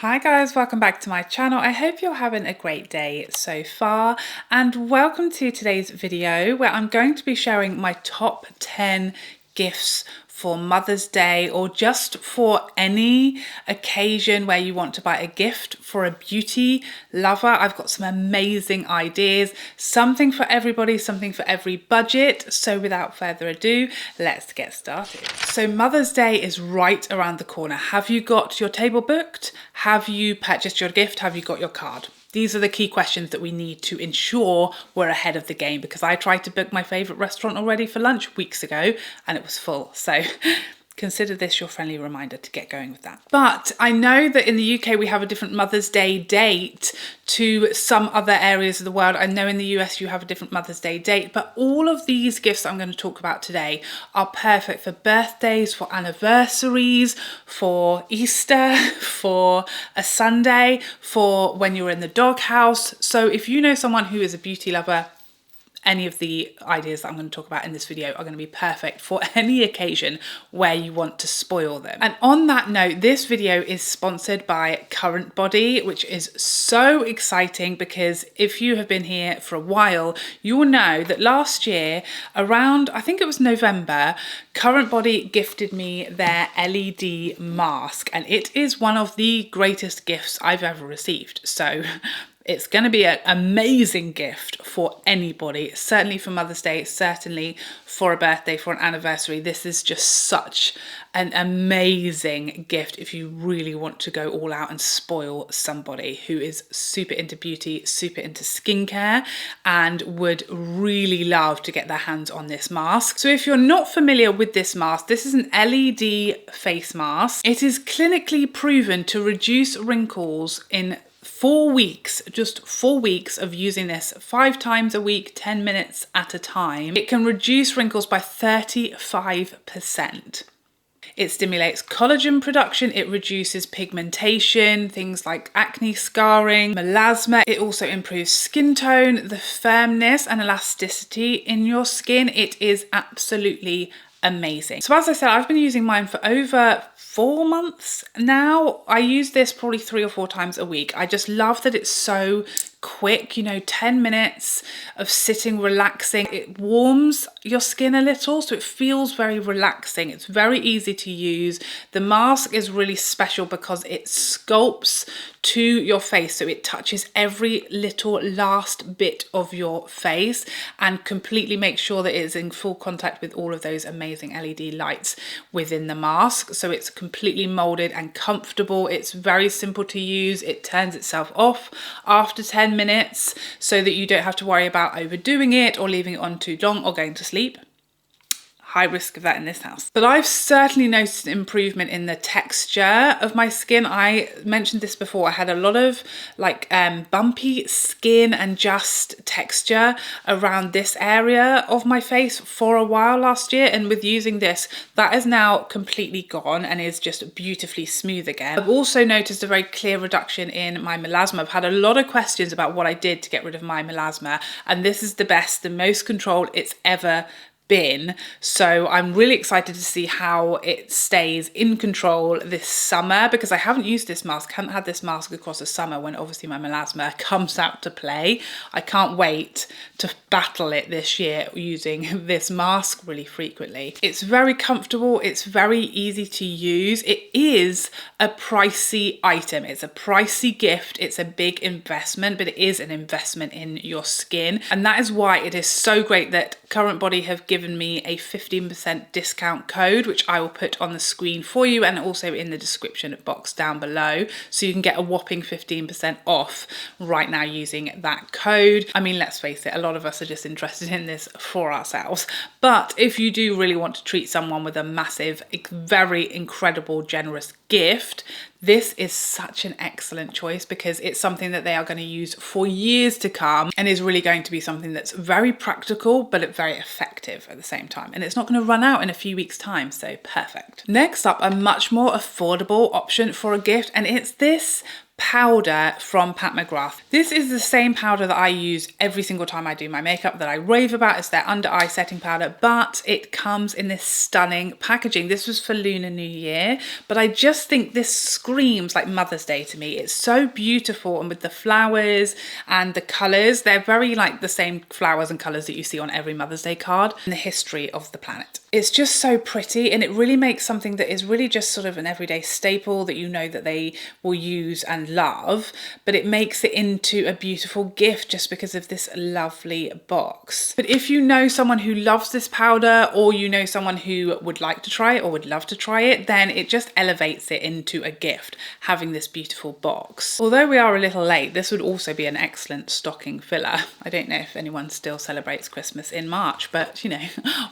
Hi guys, welcome back to my channel. I hope you're having a great day so far, and welcome to today's video where I'm going to be sharing my top 10 gifts for Mother's Day, or just for any occasion where you want to buy a gift for a beauty lover. I've got some amazing ideas, something for everybody, something for every budget. So without further ado, let's get started. So Mother's Day is right around the corner. Have you got your table booked? Have you purchased your gift? Have you got your card? These are the key questions that we need to ensure we're ahead of the game, because I tried to book my favourite restaurant already for lunch weeks ago and it was full. So consider this your friendly reminder to get going with that. But I know that in the UK we have a different Mother's Day date to some other areas of the world. I know in the US you have a different Mother's Day date, but all of these gifts I'm going to talk about today are perfect for birthdays, for anniversaries, for Easter, for a Sunday, for when you're in the doghouse. So if you know someone who is a beauty lover, any of the ideas that I'm going to talk about in this video are going to be perfect for any occasion where you want to spoil them. And on that note, this video is sponsored by CurrentBody, which is so exciting because if you have been here for a while, you will know that last year around, I think it was November, CurrentBody gifted me their LED mask, and it is one of the greatest gifts I've ever received. So it's going to be an amazing gift for anybody, certainly for Mother's Day, certainly for a birthday, for an anniversary. This is just such an amazing gift if you really want to go all out and spoil somebody who is super into beauty, super into skincare, and would really love to get their hands on this mask. So if you're not familiar with this mask, this is an LED face mask. It is clinically proven to reduce wrinkles in 4 weeks, just 4 weeks of using this 5 times a week, 10 minutes at a time. It can reduce wrinkles by 35%. It stimulates collagen production, it reduces pigmentation, things like acne, scarring, melasma. It also improves skin tone, the firmness and elasticity in your skin. It is absolutely amazing. So as I said, I've been using mine for over 4 months now. I use this probably 3 or 4 times a week. I just love that it's so quick, 10 minutes of sitting, relaxing. It warms your skin a little, so it feels very relaxing. It's very easy to use. The mask is really special because it sculpts to your face, so it touches every little last bit of your face and completely makes sure that it is in full contact with all of those amazing LED lights within the mask. So it's completely molded and comfortable. It's very simple to use. It turns itself off after 10 minutes so that you don't have to worry about overdoing it or leaving it on too long or going to sleep. High risk of that in this house. But I've certainly noticed an improvement in the texture of my skin. I mentioned this before. I had a lot of bumpy skin and just texture around this area of my face for a while last year. And with using this, that is now completely gone and is just beautifully smooth again. I've also noticed a very clear reduction in my melasma. I've had a lot of questions about what I did to get rid of my melasma, and this is the best, the most controlled it's ever been. So I'm really excited to see how it stays in control this summer, because I haven't used this mask, haven't had this mask across the summer when obviously my melasma comes out to play. I can't wait to battle it this year using this mask really frequently. It's very comfortable, it's very easy to use. It is a pricey item, it's a pricey gift, it's a big investment, but it is an investment in your skin, and that is why it is so great that CurrentBody have given me a 15% discount code, which I will put on the screen for you and also in the description box down below, so you can get a whopping 15% off right now using that code. I mean, let's face it, a lot of us are just interested in this for ourselves, but if you do really want to treat someone with a massive, very incredible, generous gift, this is such an excellent choice because it's something that they are going to use for years to come and is really going to be something that's very practical but very effective at the same time, and it's not going to run out in a few weeks time, so perfect. Next up, a much more affordable option for a gift, and it's this powder from Pat McGrath. This is the same powder that I use every single time I do my makeup, that I rave about. It's their under eye setting powder, but it comes in this stunning packaging. This was for Lunar New Year, but I just think this screams like Mother's Day to me. It's so beautiful, and with the flowers and the colours, they're very like the same flowers and colours that you see on every Mother's Day card in the history of the planet. It's just so pretty, and it really makes something that is really just sort of an everyday staple that you know that they will use and love, but it makes it into a beautiful gift just because of this lovely box. But if you know someone who loves this powder, or you know someone who would like to try it or would love to try it, then it just elevates it into a gift, having this beautiful box. Although we are a little late, this would also be an excellent stocking filler. I don't know if anyone still celebrates Christmas in March, but you know,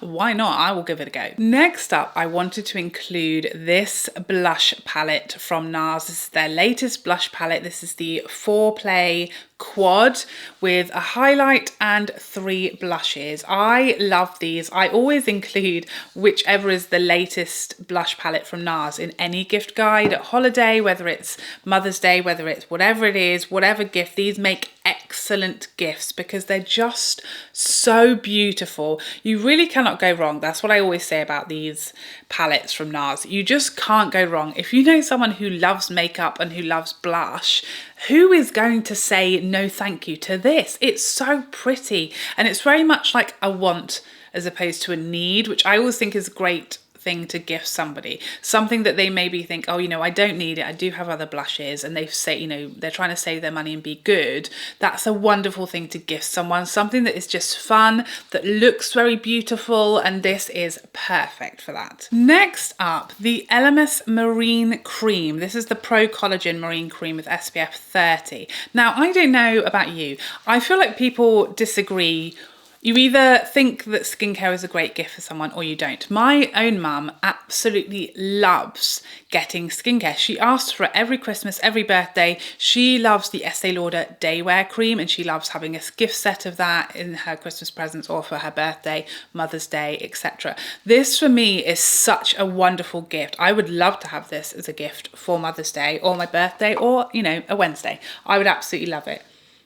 why not? I will give it a go. Next up, I wanted to include this blush palette from Nars. This is their latest blush palette. This is the 4-play quad with a highlight and 3 blushes. I love these. I always include whichever is the latest blush palette from Nars in any gift guide at holiday, whether it's Mother's Day, whether it's whatever it is, whatever gift. These make excellent gifts because they're just so beautiful. You really cannot go wrong. That's what I always say about these palettes from Nars. You just can't go wrong. If you know someone who loves makeup and who loves blush, who is going to say no thank you to this? It's so pretty, and it's very much like a want as opposed to a need, which I always think is a great thing to gift somebody. Something that they maybe think, oh, you know, I don't need it, I do have other blushes, and they say, you know, they're trying to save their money and be good. That's a wonderful thing to gift someone, something that is just fun, that looks very beautiful, and this is perfect for that. Next up, the Elemis Marine Cream. This is the Pro Collagen Marine Cream with SPF 30. Now, I don't know about you, I feel like people disagree. You either think that skincare is a great gift for someone or you don't. My own mum absolutely loves getting skincare. She asks for it every Christmas, every birthday. She loves the Estee Lauder Day Wear Cream, and she loves having a gift set of that in her Christmas presents or for her birthday, Mother's Day, etc. This for me is such a wonderful gift. I would love to have this as a gift for Mother's Day or my birthday, or, you know, a Wednesday. I would absolutely love it.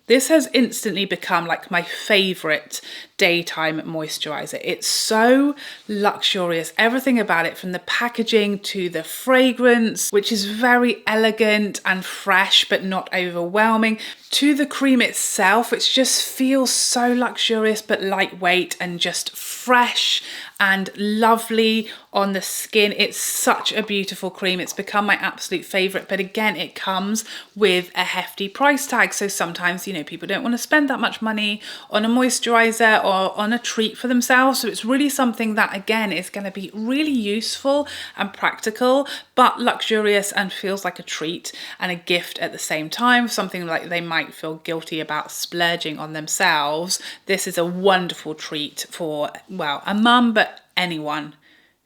This has instantly become like my favourite daytime moisturiser. It's so luxurious. Everything about it, from the packaging to the fragrance, which is very elegant and fresh but not overwhelming, to the cream itself, which just feels so luxurious but lightweight and just fresh and lovely on the skin. It's such a beautiful cream. It's become my absolute favourite, but again, it comes with a hefty price tag. So sometimes, you know, people don't want to spend that much money on a moisturiser or on a treat for themselves. So it's really something that, again, is going to be really useful and practical, but luxurious and feels like a treat and a gift at the same time. Something like they might feel guilty about splurging on themselves. This is a wonderful treat for, well, a mum, but anyone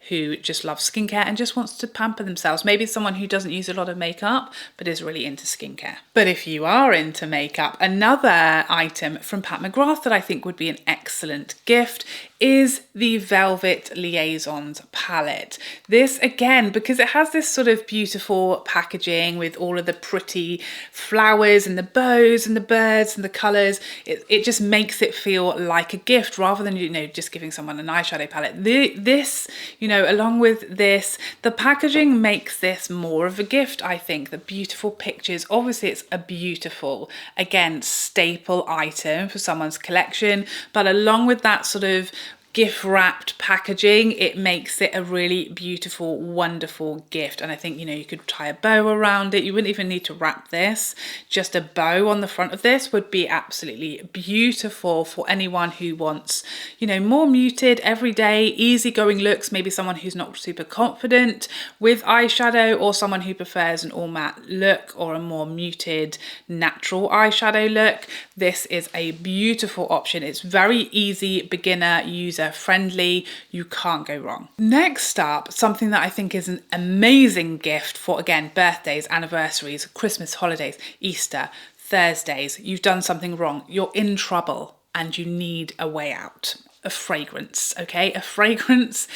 who just loves skincare and just wants to pamper themselves. Maybe someone who doesn't use a lot of makeup but is really into skincare. But if you are into makeup, another item from Pat McGrath that I think would be an excellent gift is the Velvet Liaisons palette. This, again, because it has this sort of beautiful packaging with all of the pretty flowers and the bows and the birds and the colours, it just makes it feel like a gift rather than, you know, just giving someone an eyeshadow palette. This, you know, along with this, the packaging makes this more of a gift, I think. The beautiful pictures, obviously it's a beautiful, again, staple item for someone's collection, but along with that sort of gift wrapped packaging, it makes it a really beautiful, wonderful gift. And I think, you know, you could tie a bow around it. You wouldn't even need to wrap this. Just a bow on the front of this would be absolutely beautiful for anyone who wants, you know, more muted, everyday, easygoing looks. Maybe someone who's not super confident with eyeshadow, or someone who prefers an all matte look or a more muted, natural eyeshadow look. This is a beautiful option. It's very easy, beginner, user friendly. You can't go wrong. Next up, something that I think is an amazing gift for, again, birthdays, anniversaries, Christmas holidays, Easter, Thursdays. You've done something wrong, you're in trouble and you need a way out. A fragrance, okay? A fragrance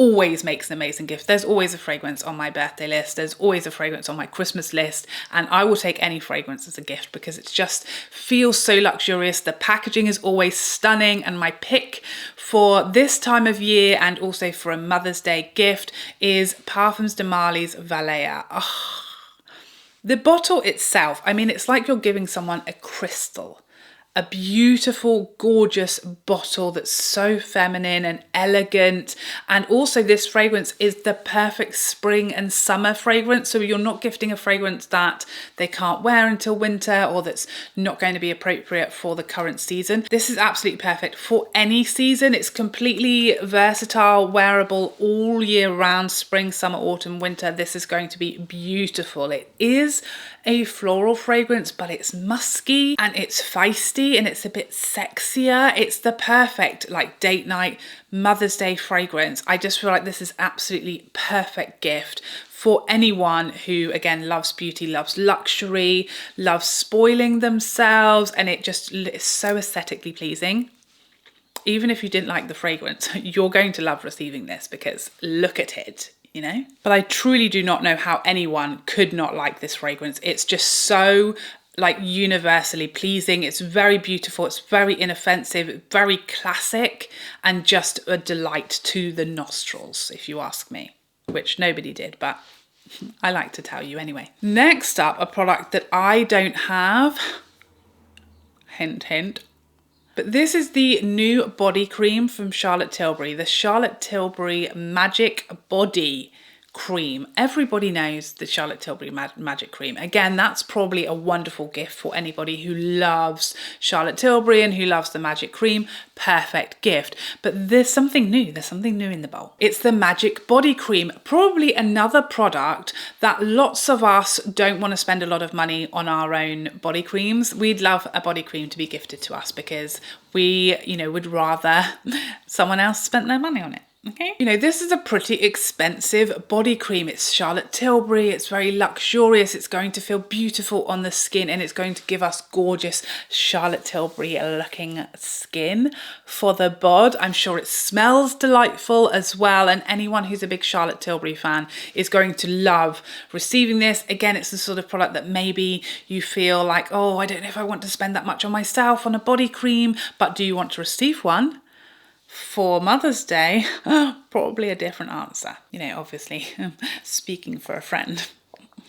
always makes an amazing gift. There's always a fragrance on my birthday list. There's always a fragrance on my Christmas list. And I will take any fragrance as a gift because it just feels so luxurious. The packaging is always stunning. And my pick for this time of year and also for a Mother's Day gift is Parfums de Marly's Valaya. Oh, the bottle itself, I mean, it's like you're giving someone a crystal. A beautiful, gorgeous bottle that's so feminine and elegant. And also this fragrance is the perfect spring and summer fragrance. So you're not gifting a fragrance that they can't wear until winter or that's not going to be appropriate for the current season. This is absolutely perfect for any season. It's completely versatile, wearable all year round, spring, summer, autumn, winter. This is going to be beautiful. It is a floral fragrance, but it's musky and it's feisty and it's a bit sexier. It's the perfect like date night, Mother's Day fragrance. I just feel like this is absolutely perfect gift for anyone who, again, loves beauty, loves luxury, loves spoiling themselves, and it just is so aesthetically pleasing. Even if you didn't like the fragrance, you're going to love receiving this because look at it. You know, but I truly do not know how anyone could not like this fragrance. It's just so like universally pleasing. It's very beautiful. It's very inoffensive, very classic, and just a delight to the nostrils, if you ask me, which nobody did, but I like to tell you anyway. Next up, a product that I don't have, hint, hint. But this is the new body cream from Charlotte Tilbury, the Charlotte Tilbury Magic Body Cream. Everybody knows the Charlotte Tilbury Magic Cream. Again, that's probably a wonderful gift for anybody who loves Charlotte Tilbury and who loves the Magic Cream. Perfect gift. But there's something new. There's something new in the bowl. It's the Magic Body Cream. Probably another product that lots of us don't want to spend a lot of money on our own body creams. We'd love a body cream to be gifted to us because we, you know, would rather someone else spent their money on it. Okay, you know, this is a pretty expensive body cream. It's Charlotte Tilbury, it's very luxurious, it's going to feel beautiful on the skin, and it's going to give us gorgeous Charlotte Tilbury looking skin for the bod. I'm sure it smells delightful as well, and anyone who's a big Charlotte Tilbury fan is going to love receiving this. Again, it's the sort of product that maybe you feel like, oh, I don't know if I want to spend that much on myself on a body cream, but do you want to receive one? For Mother's Day, probably a different answer. You know, obviously, speaking for a friend.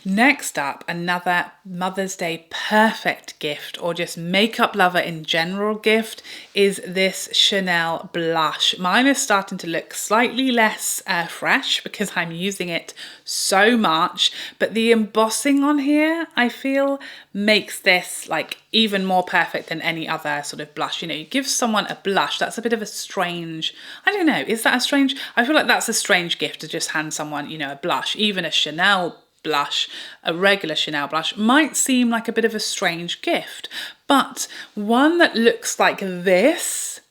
Next up, another Mother's Day perfect gift, or just makeup lover in general gift, is this Chanel blush. Mine is starting to look slightly less fresh because I'm using it so much, but the embossing on here, I feel, makes this like even more perfect than any other sort of blush. You know, you give someone a blush, that's a bit of a strange, I don't know, is that a strange, I feel like that's a strange gift to just hand someone, you know, a blush. Even a Chanel blush, a regular Chanel blush, might seem like a bit of a strange gift, but one that looks like this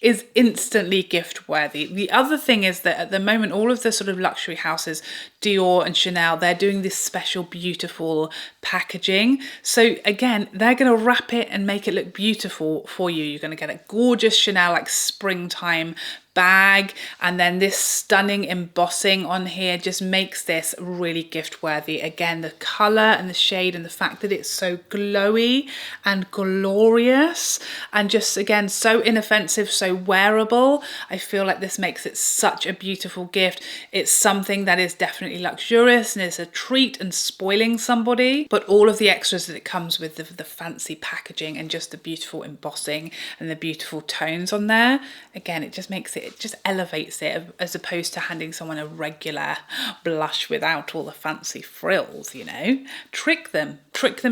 is instantly gift worthy. The other thing is that at the moment, all of the sort of luxury houses, Dior and Chanel, they're doing this special beautiful packaging. So again, they're going to wrap it and make it look beautiful for you. You're going to get a gorgeous Chanel like springtime bag, and then this stunning embossing on here just makes this really gift worthy. Again, the color and the shade and the fact that it's so glowy and glorious and just again so inoffensive, so wearable. I feel like this makes it such a beautiful gift. It's something that is definitely luxurious and is a treat and spoiling somebody, but all of the extras that it comes with, the fancy packaging and just the beautiful embossing and the beautiful tones on there, again, it just makes it just elevates it as opposed to handing someone a regular blush without all the fancy frills, you know. Trick them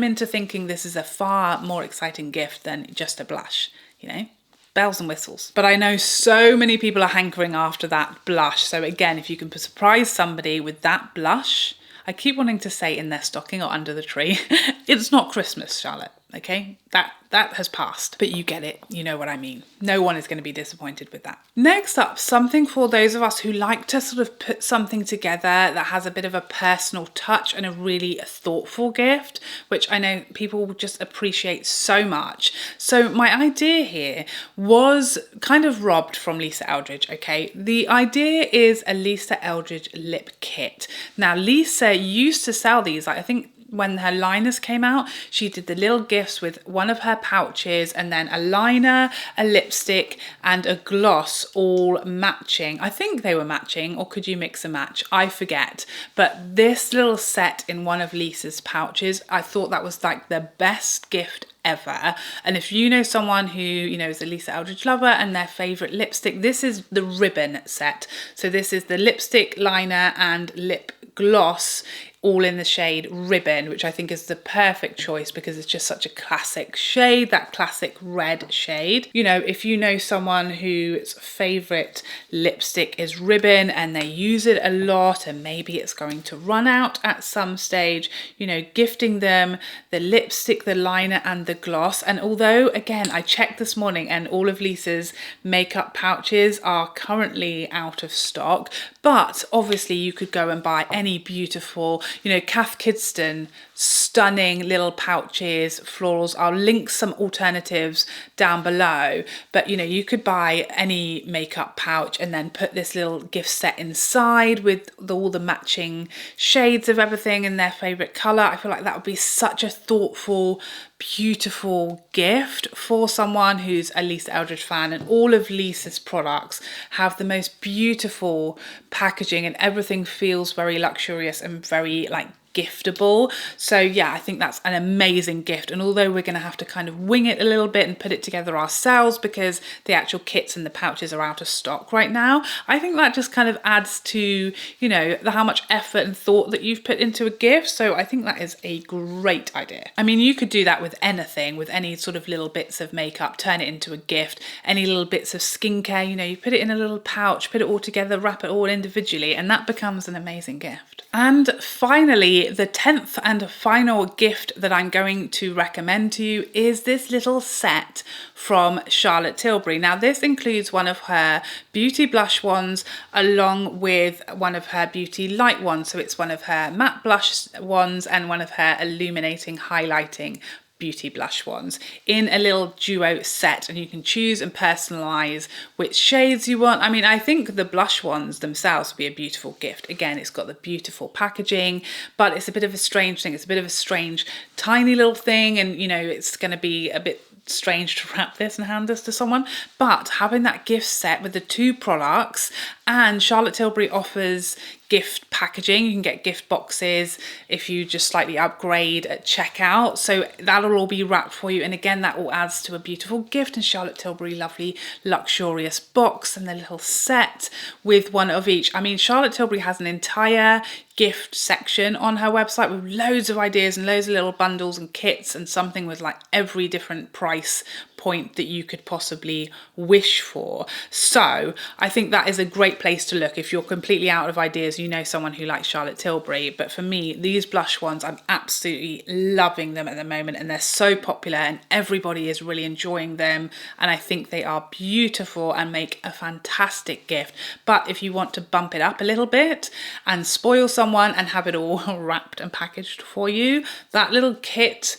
into thinking this is a far more exciting gift than just a blush, you know. Bells and whistles. But I know so many people are hankering after that blush. So again, if you can surprise somebody with that blush, I keep wanting to say in their stocking or under the tree, it's not Christmas, Charlotte. okay? That has passed, but you get it, you know what I mean. No one is going to be disappointed with that. Next up, something for those of us who like to sort of put something together that has a bit of a personal touch and a really thoughtful gift, which I know people will just appreciate so much. So my idea here was kind of robbed from Lisa Eldridge, okay? The idea is a Lisa Eldridge lip kit. Now, Lisa used to sell these, like, I think when her liners came out, she did the little gifts with one of her pouches and then a liner, a lipstick and a gloss all matching. I think they were matching, or could you mix and match? I forget. But this little set in one of Lisa's pouches, I thought that was like the best gift ever. And if you know someone who, you know, is a Lisa Eldridge lover and their favorite lipstick, this is the ribbon set. So this is the lipstick, liner and lip gloss, all in the shade Ribbon, which I think is the perfect choice because it's just such a classic shade, that classic red shade. You know, if you know someone whose favorite lipstick is Ribbon and they use it a lot and maybe it's going to run out at some stage, you know, gifting them the lipstick, the liner and the gloss. And although, again, I checked this morning and all of Lisa's makeup pouches are currently out of stock, but obviously you could go and buy any beautiful, you know, Cath Kidston, stunning little pouches, florals. I'll link some alternatives down below, but you know, you could buy any makeup pouch and then put this little gift set inside with all the matching shades of everything in their favorite color. I feel like that would be such a thoughtful, beautiful gift for someone who's a Lisa Eldridge fan. And all of Lisa's products have the most beautiful packaging and everything feels very luxurious and very like giftable. So yeah, I think that's an amazing gift. And although we're going to have to kind of wing it a little bit and put it together ourselves because the actual kits and the pouches are out of stock right now, I think that just kind of adds to, you know, how much effort and thought that you've put into a gift. So I think that is a great idea. I mean, you could do that with anything, with any sort of little bits of makeup, turn it into a gift, any little bits of skincare, you know, you put it in a little pouch, put it all together, wrap it all individually, and that becomes an amazing gift. And finally, the 10th and final gift that I'm going to recommend to you is this little set from Charlotte Tilbury. Now, this includes one of her beauty blush wands along with one of her beauty light wands. So it's one of her matte blush wands and one of her illuminating highlighting beauty blush ones in a little duo set, and you can choose and personalize which shades you want. I mean, I think the blush ones themselves would be a beautiful gift. Again, it's got the beautiful packaging, but it's a bit of a strange thing. It's a bit of a strange tiny little thing, and you know, it's going to be a bit strange to wrap this and hand this to someone, but having that gift set with the two products, and Charlotte Tilbury offers gift packaging. You can get gift boxes if you just slightly upgrade at checkout. So that'll all be wrapped for you. And again, that all adds to a beautiful gift. And Charlotte Tilbury, lovely, luxurious box and the little set with one of each. I mean, Charlotte Tilbury has an entire gift section on her website with loads of ideas and loads of little bundles and kits and something with like every different price point that you could possibly wish for. So I think that is a great place to look if you're completely out of ideas, you know someone who likes Charlotte Tilbury. But for me, these blush ones, I'm absolutely loving them at the moment, and they're so popular and everybody is really enjoying them, and I think they are beautiful and make a fantastic gift. But if you want to bump it up a little bit and spoil someone and have it all wrapped and packaged for you, that little kit,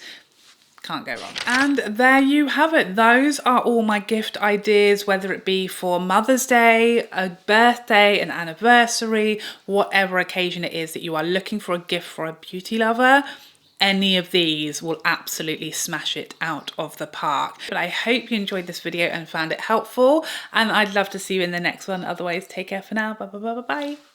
can't go wrong. And there you have it. Those are all my gift ideas, whether it be for Mother's Day, a birthday, an anniversary, whatever occasion it is that you are looking for a gift for a beauty lover. Any of these will absolutely smash it out of the park. But I hope you enjoyed this video and found it helpful, and I'd love to see you in the next one. Otherwise, take care for now. Bye bye bye bye bye.